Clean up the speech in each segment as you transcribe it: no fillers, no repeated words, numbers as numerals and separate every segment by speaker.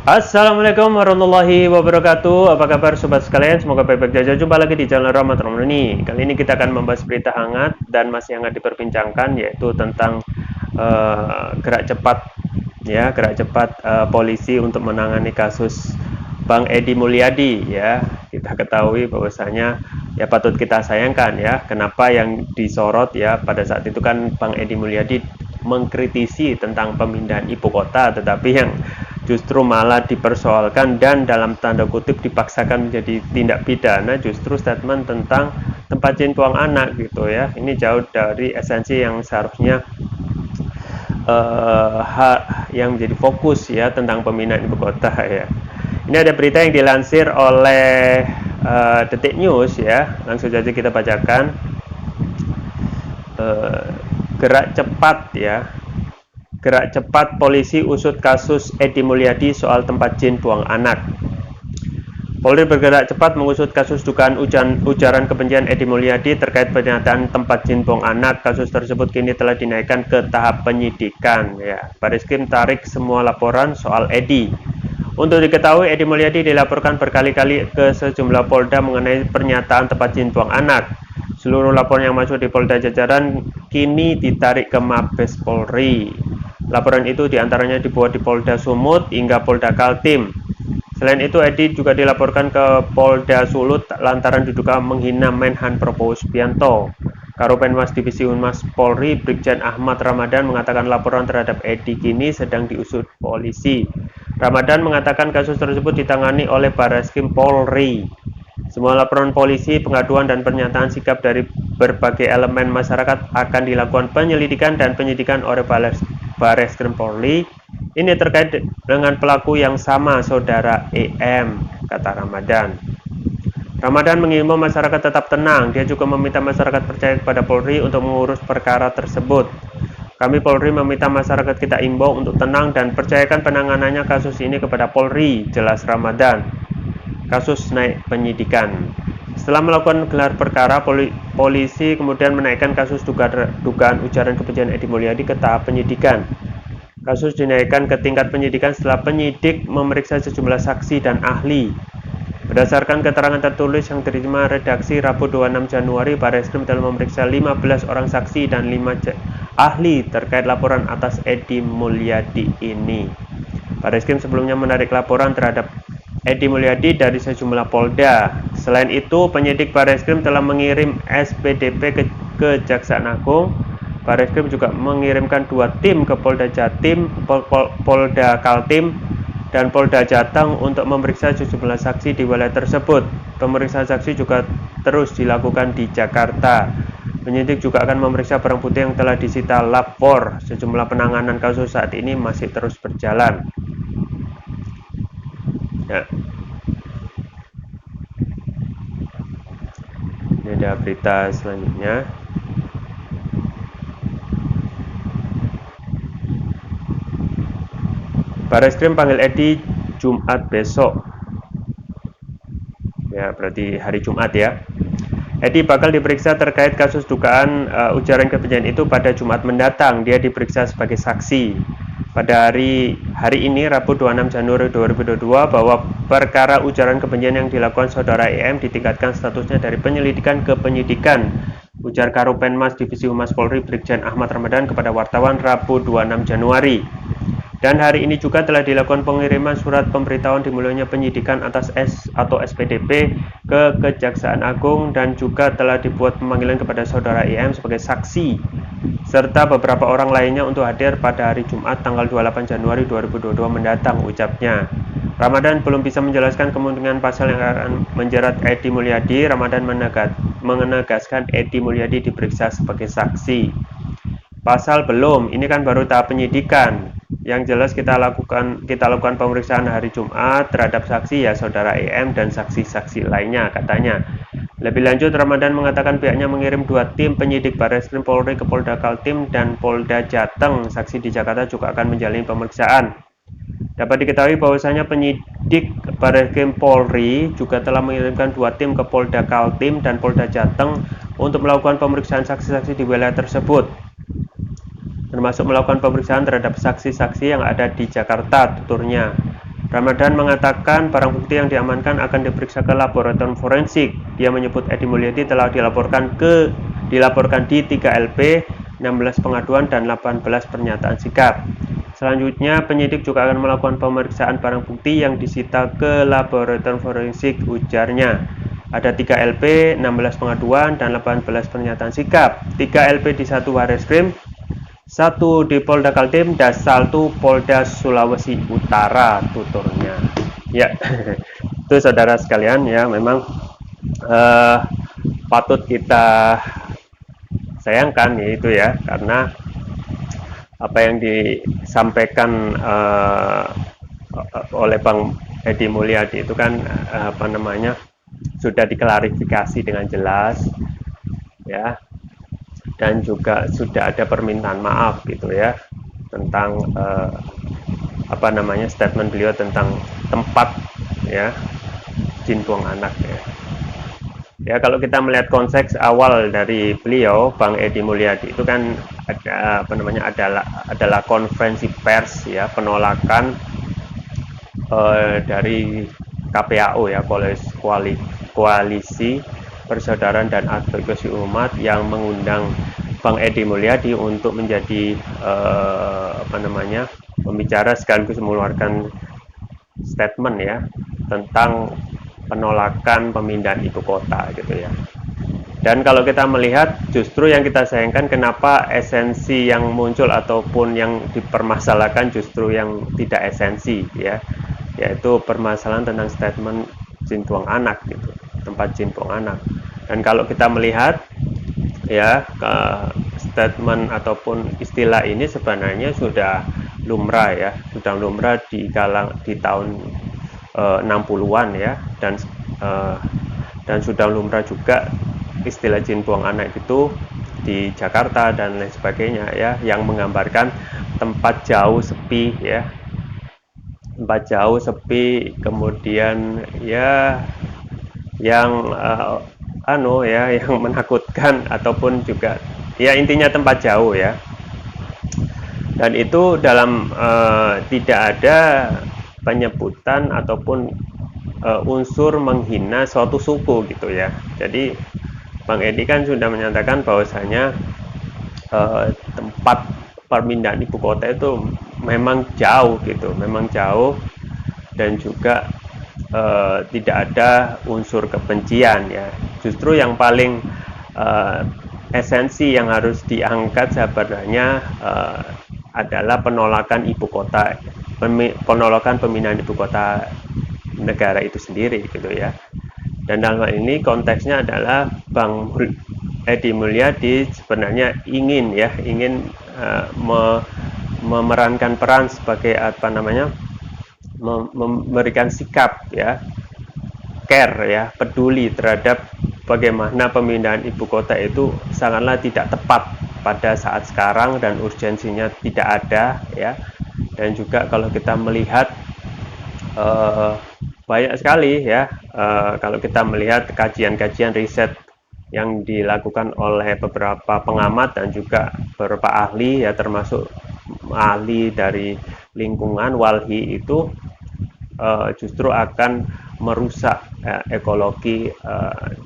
Speaker 1: Assalamualaikum warahmatullahi wabarakatuh. Apa kabar sobat sekalian? Semoga baik-baik saja. Jumpa lagi di channel Rahmat Romani. Kali ini kita akan membahas berita hangat dan masih hangat diperbincangkan, yaitu tentang gerak cepat, ya, gerak cepat polisi untuk menangani kasus Bang Edi Mulyadi, ya. Kita ketahui bahwasanya ya patut kita sayangkan, ya, kenapa yang disorot, ya, pada saat itu kan Bang Edi Mulyadi mengkritisi tentang pemindahan ibu kota, tetapi yang justru malah dipersoalkan dan dalam tanda kutip dipaksakan menjadi tindak pidana justru statement tentang tempat buang anak, gitu ya. Ini jauh dari esensi yang seharusnya yang menjadi fokus, ya, tentang pemindahan ibu kota, ya. Ini ada berita yang dilansir oleh Detik News, ya. Langsung saja kita bacakan. Gerak cepat, ya. Gerak cepat polisi usut kasus Edi Mulyadi soal tempat jin buang anak. Polri bergerak cepat mengusut kasus dugaan ujaran kebencian Edi Mulyadi terkait pernyataan tempat jin buang anak. Kasus tersebut kini telah dinaikkan ke tahap penyidikan, ya. Bareskrim tarik semua laporan soal Edi. Untuk diketahui, Edi Mulyadi dilaporkan berkali-kali ke sejumlah Polda mengenai pernyataan tempat jin buang anak. Seluruh laporan yang masuk di Polda jajaran kini ditarik ke Mabes Polri. Laporan itu diantaranya dibuat di Polda Sumut hingga Polda Kaltim. Selain itu, Edi juga dilaporkan ke Polda Sulut lantaran diduga menghina Menhan Prabowo Subianto. Karopenmas Divisi Humas Polri Brigjen Ahmad Ramadan mengatakan laporan terhadap Edi kini sedang diusut polisi. Ramadan mengatakan kasus tersebut ditangani oleh Bareskrim Polri. Semua laporan polisi, pengaduan, dan pernyataan sikap dari berbagai elemen masyarakat akan dilakukan penyelidikan dan penyidikan oleh Bareskrim Polri. Ini terkait dengan pelaku yang sama, saudara EM, kata Ramadan. Ramadan mengimbau masyarakat tetap tenang. Dia juga meminta masyarakat percaya kepada Polri untuk mengurus perkara tersebut. Kami Polri meminta masyarakat kita imbau untuk tenang dan percayakan penanganannya kasus ini kepada Polri, jelas Ramadan. Kasus naik penyidikan. Setelah melakukan gelar perkara, polisi kemudian menaikkan kasus dugaan ujaran kebencian Edi Mulyadi ke tahap penyidikan. Kasus dinaikkan ke tingkat penyidikan setelah penyidik memeriksa sejumlah saksi dan ahli. Berdasarkan keterangan tertulis yang diterima redaksi Rabu 26 Januari, Bareskrim telah memeriksa 15 orang saksi dan 5 ahli terkait laporan atas Edi Mulyadi ini. Bareskrim sebelumnya menarik laporan terhadap Edi Mulyadi dari sejumlah Polda. Selain itu, penyidik Bareskrim telah mengirim SPDP ke Kejaksaan Agung. Bareskrim juga mengirimkan 2 tim ke Polda Jatim, Polda Kaltim, dan Polda Jateng untuk memeriksa sejumlah saksi di wilayah tersebut. Pemeriksaan saksi juga terus dilakukan di Jakarta. Penyidik juga akan memeriksa barang bukti yang telah disita lapor. Sejumlah penanganan kasus saat ini masih terus berjalan. Ya. Ini ada berita selanjutnya. Bareskrim panggil Edi Jumat besok. Ya, berarti hari Jumat, ya. Edi bakal diperiksa terkait kasus dugaan ujaran kebencian itu pada Jumat mendatang. Dia diperiksa sebagai saksi. Pada hari ini, Rabu 26 Januari 2022, bahwa perkara ujaran kebencian yang dilakukan saudara EM ditingkatkan statusnya dari penyelidikan ke penyidikan, ujar Karopenmas Divisi Humas Polri Brigjen Ahmad Ramadan kepada wartawan Rabu 26 Januari. Dan hari ini juga telah dilakukan pengiriman surat pemberitahuan dimulainya penyidikan atas SPDP ke Kejaksaan Agung dan juga telah dibuat pemanggilan kepada saudara IM sebagai saksi serta beberapa orang lainnya untuk hadir pada hari Jumat tanggal 28 Januari 2022 mendatang, ucapnya. Ramadan belum bisa menjelaskan kemungkinan pasal yang akan menjerat Edi Mulyadi. Ramadan menegaskan Edi Mulyadi diperiksa sebagai saksi. Pasal belum, ini kan baru tahap penyidikan. Yang jelas kita lakukan pemeriksaan hari Jumat terhadap saksi, ya, saudara EM dan saksi-saksi lainnya, katanya. Lebih lanjut, Ramadan mengatakan pihaknya mengirim 2 tim penyidik Bareskrim Polri ke Polda Kaltim dan Polda Jateng. Saksi di Jakarta juga akan menjalani pemeriksaan. Dapat diketahui bahwasanya penyidik Bareskrim Polri juga telah mengirimkan 2 tim ke Polda Kaltim dan Polda Jateng untuk melakukan pemeriksaan saksi-saksi di wilayah tersebut, termasuk melakukan pemeriksaan terhadap saksi-saksi yang ada di Jakarta, tuturnya. Ramadan mengatakan barang bukti yang diamankan akan diperiksa ke laboratorium forensik. Dia menyebut Edi Mulyadi telah dilaporkan di 3 LP, 16 pengaduan dan 18 pernyataan sikap. Selanjutnya, penyidik juga akan melakukan pemeriksaan barang bukti yang disita ke laboratorium forensik, ujarnya. Ada 3 LP, 16 pengaduan, dan 18 pernyataan sikap. 3 LP di 1 Barreskrim, 1 di Polda Kaltim, dan 1 Polda Sulawesi Utara, tuturnya. Ya, itu saudara sekalian ya, memang patut kita sayangkan yaitu ya, karena apa yang disampaikan oleh Bang Edi Mulyadi itu kan sudah diklarifikasi dengan jelas ya, dan juga sudah ada permintaan maaf gitu ya tentang statement beliau tentang tempat ya jin buang anak ya. Ya, kalau kita melihat konteks awal dari beliau, Bang Edi Mulyadi itu kan ada adalah konferensi pers ya, penolakan dari KPAU ya, Koalisi Persaudaraan dan Advokasi Umat, yang mengundang Bang Edi Mulyadi untuk menjadi pembicara sekaligus mengeluarkan statement ya tentang penolakan pemindahan ibu kota gitu ya. Dan kalau kita melihat, justru yang kita sayangkan kenapa esensi yang muncul ataupun yang dipermasalahkan justru yang tidak esensi ya, yaitu permasalahan tentang statement jin buang anak gitu, tempat jin buang anak. Dan kalau kita melihat ya, statement ataupun istilah ini sebenarnya sudah lumrah ya, di tahun 60-an ya, dan sudah lumrah juga istilah jin buang anak itu di Jakarta dan lain sebagainya ya, yang menggambarkan tempat jauh sepi ya, kemudian ya yang yang menakutkan ataupun juga ya intinya tempat jauh ya. Dan itu dalam tidak ada penyebutan ataupun unsur menghina suatu suku gitu ya. Jadi Bang Edi kan sudah menyatakan bahwasanya tempat permindahan ibu kota itu memang jauh gitu, dan juga tidak ada unsur kebencian ya. Justru yang paling esensi yang harus diangkat sebenarnya adalah penolakan ibu kota, penolakan pemindahan ibu kota negara itu sendiri gitu ya. Dan dalam hal ini konteksnya adalah Bang Edi Mulyadi sebenarnya ingin memerankan peran sebagai memberikan sikap ya, care ya, peduli terhadap bagaimana pemindahan ibu kota itu sangatlah tidak tepat pada saat sekarang dan urgensinya tidak ada ya. Dan juga kalau kita melihat banyak sekali ya, kalau kita melihat kajian-kajian riset yang dilakukan oleh beberapa pengamat dan juga beberapa ahli ya, termasuk ahli dari lingkungan walhi, itu justru akan merusak ekologi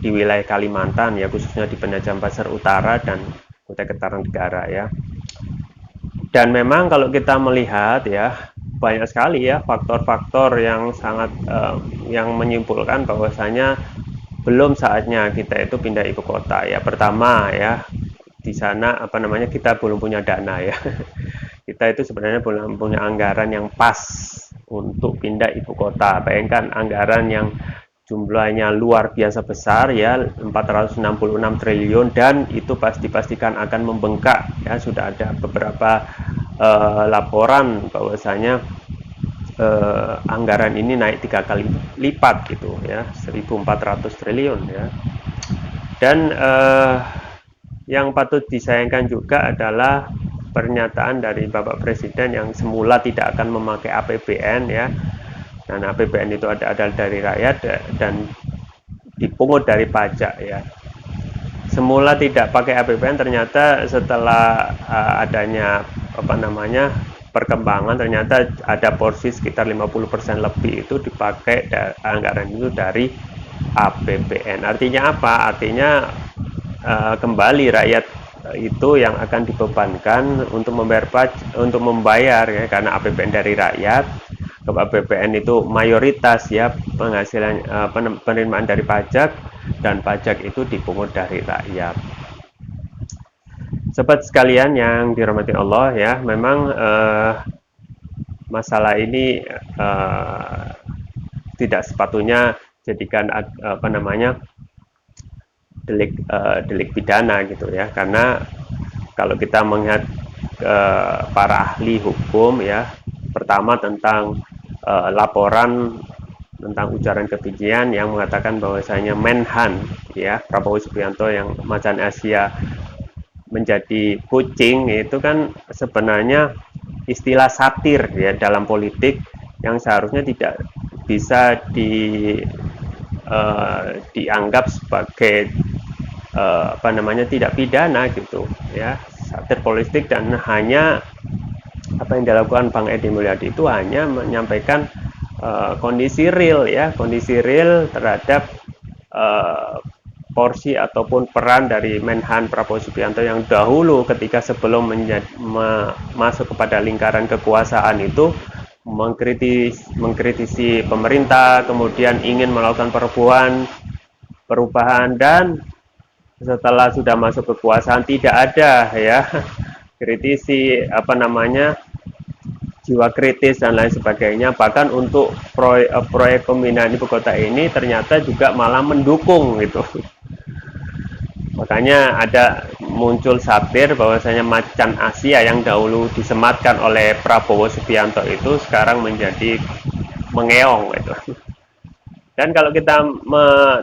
Speaker 1: di wilayah Kalimantan ya, khususnya di Penajam Pasar Utara dan Kutai Kartanegara ya. Dan memang kalau kita melihat ya, banyak sekali ya faktor-faktor yang sangat yang menyimpulkan bahwasanya belum saatnya kita itu pindah ibu kota ya. Pertama ya, di sana kita belum punya dana ya. Kita itu sebenarnya belum punya anggaran yang pas untuk pindah ibu kota. Bayangkan anggaran yang jumlahnya luar biasa besar ya, 466 triliun, dan itu dipastikan akan membengkak ya. Sudah ada beberapa laporan bahwasanya anggaran ini naik 3 kali lipat gitu ya, 1.400 triliun ya. Dan yang patut disayangkan juga adalah pernyataan dari Bapak Presiden yang semula tidak akan memakai APBN ya, dan APBN itu ada dari rakyat dan dipungut dari pajak ya. Semula tidak pakai APBN, ternyata setelah adanya perkembangan ternyata ada porsi sekitar 50% lebih itu dipakai anggaran itu dari APBN. Artinya apa? Artinya kembali rakyat itu yang akan dibebankan untuk membayar ya, karena APBN dari rakyat. APBN itu mayoritas ya penghasilan penerimaan dari pajak, dan pajak itu dipungut dari rakyat. Sobat sekalian yang dirahmati Allah ya, memang masalah ini tidak sepatutnya jadikan delik pidana gitu ya, karena kalau kita melihat para ahli hukum ya, pertama tentang laporan tentang ujaran kebencian yang mengatakan bahwasanya Menhan ya Prabowo Subianto yang macan Asia menjadi kucing, itu kan sebenarnya istilah satir ya dalam politik yang seharusnya tidak bisa dianggap sebagai tidak pidana gitu ya, satir politik. Dan hanya apa yang dilakukan Bang Edi Mulyadi itu hanya menyampaikan kondisi real ya, kondisi real terhadap porsi ataupun peran dari Menhan Prabowo Subianto yang dahulu ketika sebelum masuk kepada lingkaran kekuasaan itu mengkritisi pemerintah, kemudian ingin melakukan perubahan, dan setelah sudah masuk kekuasaan tidak ada ya kritisi jiwa kritis dan lain sebagainya. Bahkan untuk proyek pemindahan ibu kota ini ternyata juga malah mendukung gitu. Makanya ada muncul satir bahwasanya macan Asia yang dahulu disematkan oleh Prabowo Subianto itu sekarang menjadi mengeong gitu. Dan kalau kita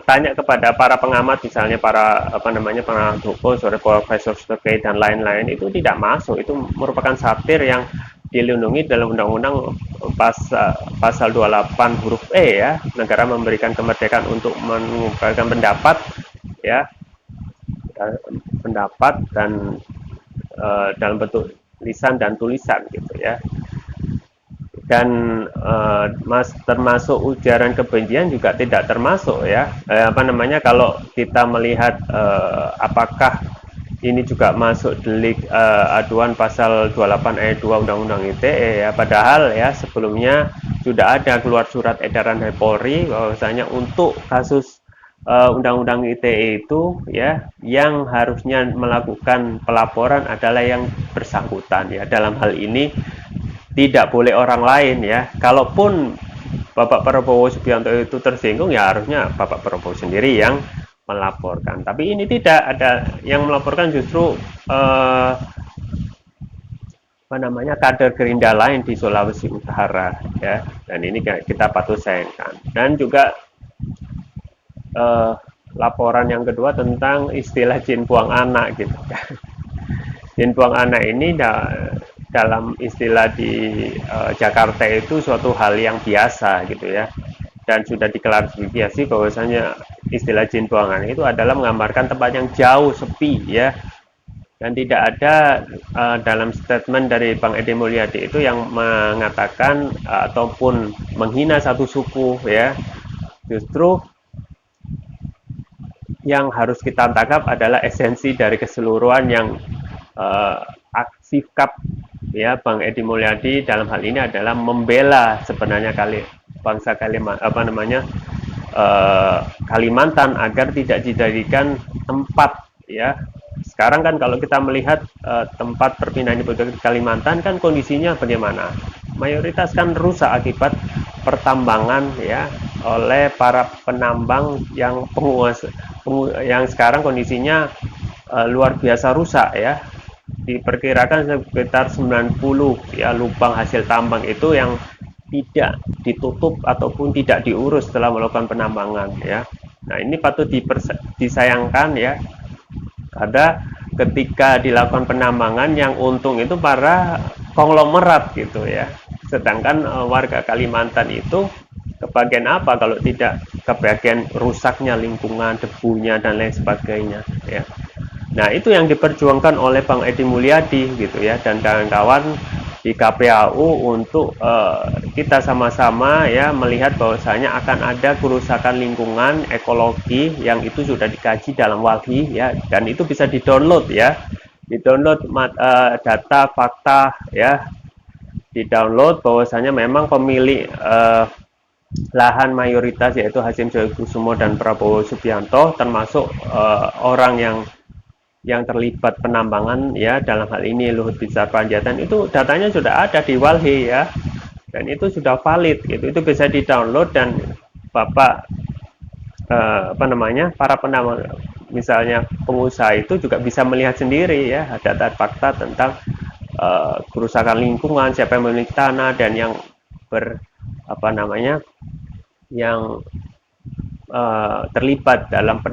Speaker 1: tanya kepada para pengamat, misalnya para pengamat hukum, Profesor Stoke dan lain-lain, itu tidak masuk. Itu merupakan satir yang dilindungi dalam Undang-Undang pasal 28 huruf E ya. Negara memberikan kemerdekaan untuk mengungkapkan pendapat ya, pendapat dan dalam bentuk lisan dan tulisan gitu ya. Dan termasuk ujaran kebencian juga tidak termasuk ya, kalau kita melihat apakah ini juga masuk delik aduan pasal 28 ayat 2 Undang-Undang ITE ya, padahal ya sebelumnya sudah ada keluar surat edaran dari Polri bahwasanya untuk kasus Undang-Undang ITE itu ya, yang harusnya melakukan pelaporan adalah yang bersangkutan ya. Dalam hal ini tidak boleh orang lain ya. Kalaupun Bapak Prabowo Subianto itu tersinggung, ya harusnya Bapak Prabowo sendiri yang melaporkan. Tapi ini tidak ada yang melaporkan, justru kader Gerindra lain di Sulawesi Utara ya. Dan ini kita patut sayangkan. Dan juga laporan yang kedua tentang istilah jin buang anak gitu. Jin buang anak ini dalam istilah di Jakarta itu suatu hal yang biasa gitu ya, dan sudah diklarifikasi bahwasanya istilah jin buangan itu adalah menggambarkan tempat yang jauh, sepi ya, dan tidak ada dalam statement dari Bang Edi Mulyadi itu yang mengatakan ataupun menghina satu suku ya. Justru yang harus kita tangkap adalah esensi dari keseluruhan yang sikap ya Bang Edi Mulyadi dalam hal ini adalah membela sebenarnya bangsa Kalimantan agar tidak dijadikan tempat ya. Sekarang kan kalau kita melihat tempat perpindahan ibu kota Kalimantan kan kondisinya bagaimana? Mayoritas kan rusak akibat pertambangan ya oleh para penambang yang yang sekarang kondisinya luar biasa rusak ya. Diperkirakan sekitar 90 ya lubang hasil tambang itu yang tidak ditutup ataupun tidak diurus setelah melakukan penambangan ya. Nah, ini patut disayangkan ya, karena ketika dilakukan penambangan yang untung itu para konglomerat gitu ya, sedangkan warga Kalimantan itu kebagian apa kalau tidak kebagian rusaknya lingkungan, debunya dan lain sebagainya ya. Nah, itu yang diperjuangkan oleh Bang Edi Mulyadi gitu ya, dan kawan-kawan di KPAU untuk kita sama-sama ya melihat bahwasanya akan ada kerusakan lingkungan ekologi yang itu sudah dikaji dalam WALHI ya, dan itu bisa di-download ya, di-download data fakta ya, di-download bahwasanya memang pemilik lahan mayoritas yaitu Hasyim Joyokusumo dan Prabowo Subianto termasuk orang yang terlibat penambangan ya, dalam hal ini Luhut Binsar Panjaitan, itu datanya sudah ada di WALHI ya, dan itu sudah valid gitu, itu bisa di-download dan Bapak para penambang misalnya pengusaha itu juga bisa melihat sendiri ya data fakta tentang kerusakan lingkungan, siapa yang memiliki tanah dan yang yang terlibat dalam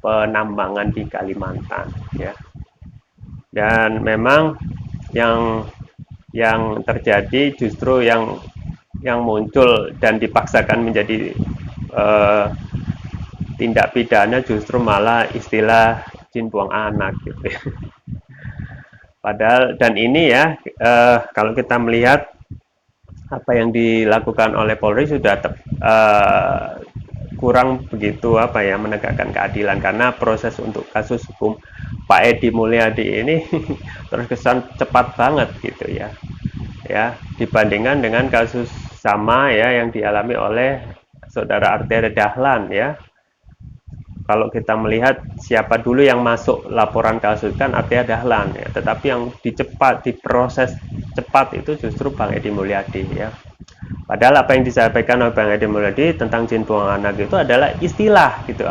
Speaker 1: penambangan di Kalimantan ya. Dan memang yang terjadi justru yang muncul dan dipaksakan menjadi tindak pidana justru malah istilah jin buang anak gitu ya. Padahal dan ini ya kalau kita melihat apa yang dilakukan oleh Polri sudah kurang begitu menegakkan keadilan, karena proses untuk kasus hukum Pak Edi Mulyadi ini terkesan cepat banget gitu ya dibandingkan dengan kasus sama ya yang dialami oleh saudara Arteria Dahlan ya. Kalau kita melihat siapa dulu yang masuk laporan kasus kan Arteria Dahlan ya, tetapi yang diproses cepat itu justru Bang Edi Mulyadi ya. Padahal apa yang disampaikan oleh Bang Edi Mulyadi tentang jin buang anak itu adalah istilah gitu,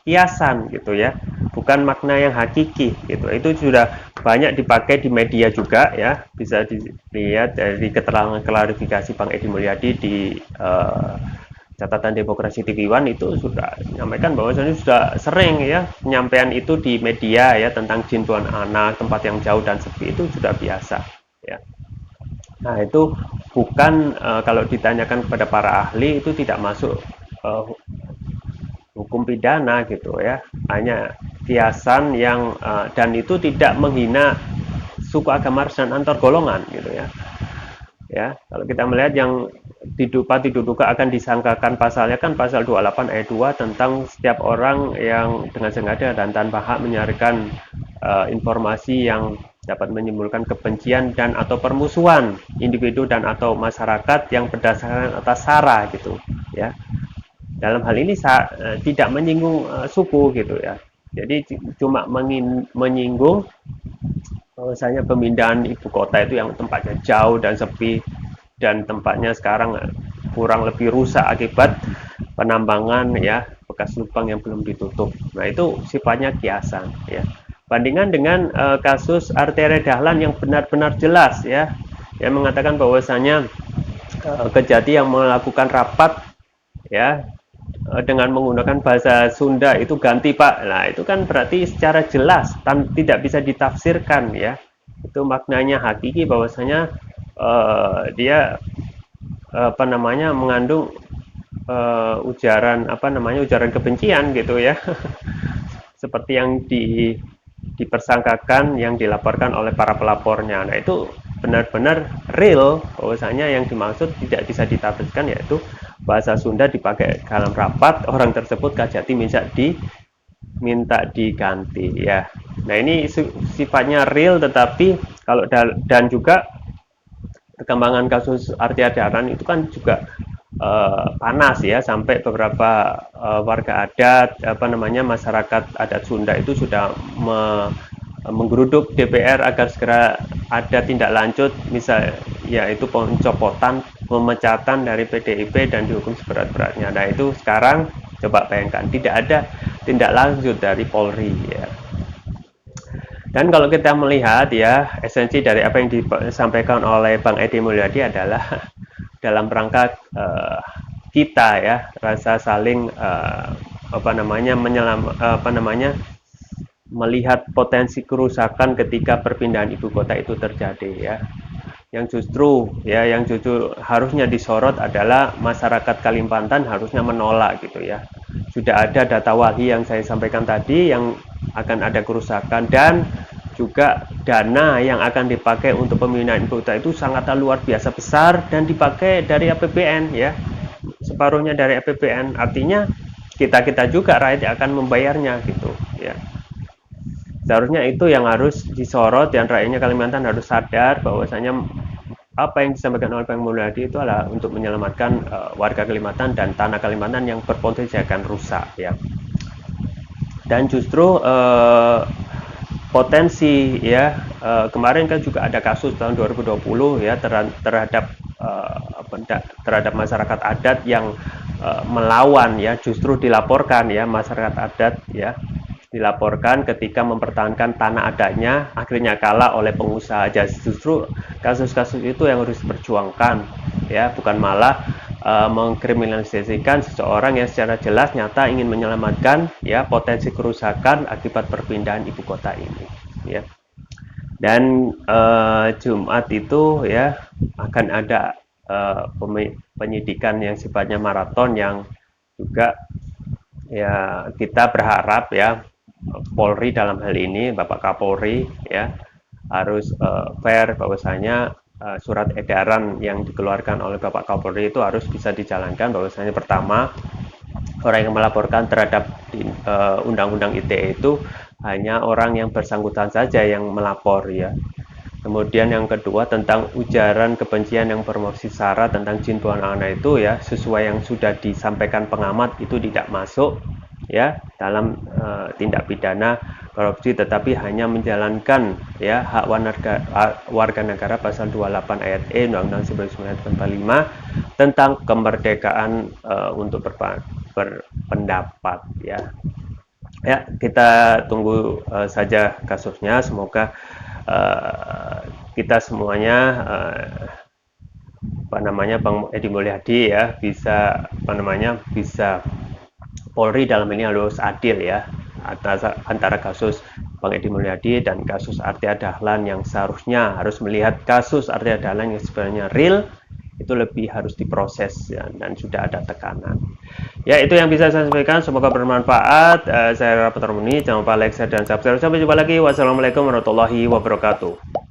Speaker 1: kiasan gitu ya, bukan makna yang hakiki gitu. Itu sudah banyak dipakai di media juga ya, bisa dilihat dari keterangan klarifikasi Bang Edi Mulyadi di catatan Demokrasi TV One, itu sudah menyampaikan bahwasanya sudah sering ya penyampaian itu di media ya tentang jin buang anak, tempat yang jauh dan sepi itu sudah biasa ya. Nah itu bukan kalau ditanyakan kepada para ahli itu tidak masuk hukum pidana gitu ya, hanya kiasan yang dan itu tidak menghina suku, agama, ras dan antar golongan gitu ya. Ya, kalau kita melihat yang diduga akan disangkakan pasalnya kan pasal 28 ayat 2 tentang setiap orang yang dengan sengaja dan tanpa hak menyiarkan informasi yang dapat menimbulkan kebencian dan atau permusuhan individu dan atau masyarakat yang berdasarkan atas sara gitu ya. Dalam hal ini tidak menyinggung suku gitu ya. Jadi cuma menyinggung bahwasanya pemindahan ibu kota itu yang tempatnya jauh dan sepi dan tempatnya sekarang kurang lebih rusak akibat penambangan ya, bekas lubang yang belum ditutup. Nah itu sifatnya kiasan ya. Bandingkan dengan kasus Arteria Dahlan yang benar-benar jelas ya, yang mengatakan bahwasanya Kejati yang melakukan rapat ya dengan menggunakan bahasa Sunda itu ganti Pak. Nah itu kan berarti secara jelas tidak bisa ditafsirkan ya. Itu maknanya hakiki bahwasanya dia mengandung ujaran ujaran kebencian gitu ya. Seperti yang dipersangkakan yang dilaporkan oleh para pelapornya. Nah itu benar-benar real bahwasanya yang dimaksud tidak bisa ditafsirkan, yaitu bahasa Sunda dipakai dalam rapat, orang tersebut Kajati minta diganti ya. Nah ini sifatnya real, tetapi kalau dan juga perkembangan kasus Arteria Dahlan itu kan juga panas ya, sampai beberapa warga adat masyarakat adat Sunda itu sudah menggeruduk DPR agar segera ada tindak lanjut, misal yaitu pencopotan, pemecatan dari PDIP dan dihukum seberat-beratnya. Nah itu sekarang coba bayangkan tidak ada tindak lanjut dari Polri ya. Dan kalau kita melihat ya, esensi dari apa yang disampaikan oleh Bang Edi Mulyadi adalah dalam rangka kita ya, rasa saling melihat potensi kerusakan ketika perpindahan ibu kota itu terjadi ya. Yang justru harusnya disorot adalah masyarakat Kalimantan harusnya menolak gitu ya. Sudah ada data WALHI yang saya sampaikan tadi yang akan ada kerusakan, dan juga dana yang akan dipakai untuk pemindahan ibu kota itu sangatlah luar biasa besar dan dipakai dari APBN ya, separuhnya dari APBN. Artinya kita juga rakyat akan membayarnya gitu ya. Seharusnya itu yang harus disorot dan rakyatnya Kalimantan harus sadar bahwasanya apa yang disampaikan oleh Bang Mulyadi itu adalah untuk menyelamatkan warga Kalimantan dan tanah Kalimantan yang berpotensi akan rusak ya. Dan justru potensi ya, kemarin kan juga ada kasus tahun 2020 ya terhadap masyarakat adat yang melawan ya, justru dilaporkan ya, masyarakat adat ya dilaporkan ketika mempertahankan tanah adatnya akhirnya kalah oleh pengusaha. Justru kasus-kasus itu yang harus diperjuangkan ya, bukan malah mengkriminalisasikan seseorang yang secara jelas nyata ingin menyelamatkan ya potensi kerusakan akibat perpindahan ibu kota ini ya. Dan Jumat itu ya akan ada penyidikan yang sifatnya maraton yang juga ya kita berharap ya Polri dalam hal ini Bapak Kapolri ya harus fair bahwasanya surat edaran yang dikeluarkan oleh Bapak Kapolri itu harus bisa dijalankan, bahwasanya pertama orang yang melaporkan terhadap undang-undang ITE itu hanya orang yang bersangkutan saja yang melapor ya. Kemudian yang kedua tentang ujaran kebencian yang bermotif sara tentang jin buang anak itu ya sesuai yang sudah disampaikan pengamat itu tidak masuk ya dalam tindak pidana korupsi, tetapi hanya menjalankan ya hak warga negara pasal 28 ayat E Undang-Undang 1945 tentang kemerdekaan untuk berpendapat ya. Ya, kita tunggu saja kasusnya, semoga kita semuanya Bang Edi Mulyadi ya bisa bisa Polri dalam ini harus adil ya antara kasus Bang Edi Mulyadi dan kasus Artia Dahlan yang seharusnya harus melihat kasus Artia Dahlan yang sebenarnya real itu lebih harus diproses ya, dan sudah ada tekanan. Ya, itu yang bisa saya sampaikan, semoga bermanfaat. Saya Rapat Harmoni, jangan lupa like, share, dan subscribe. Sampai jumpa lagi. Wassalamualaikum warahmatullahi wabarakatuh.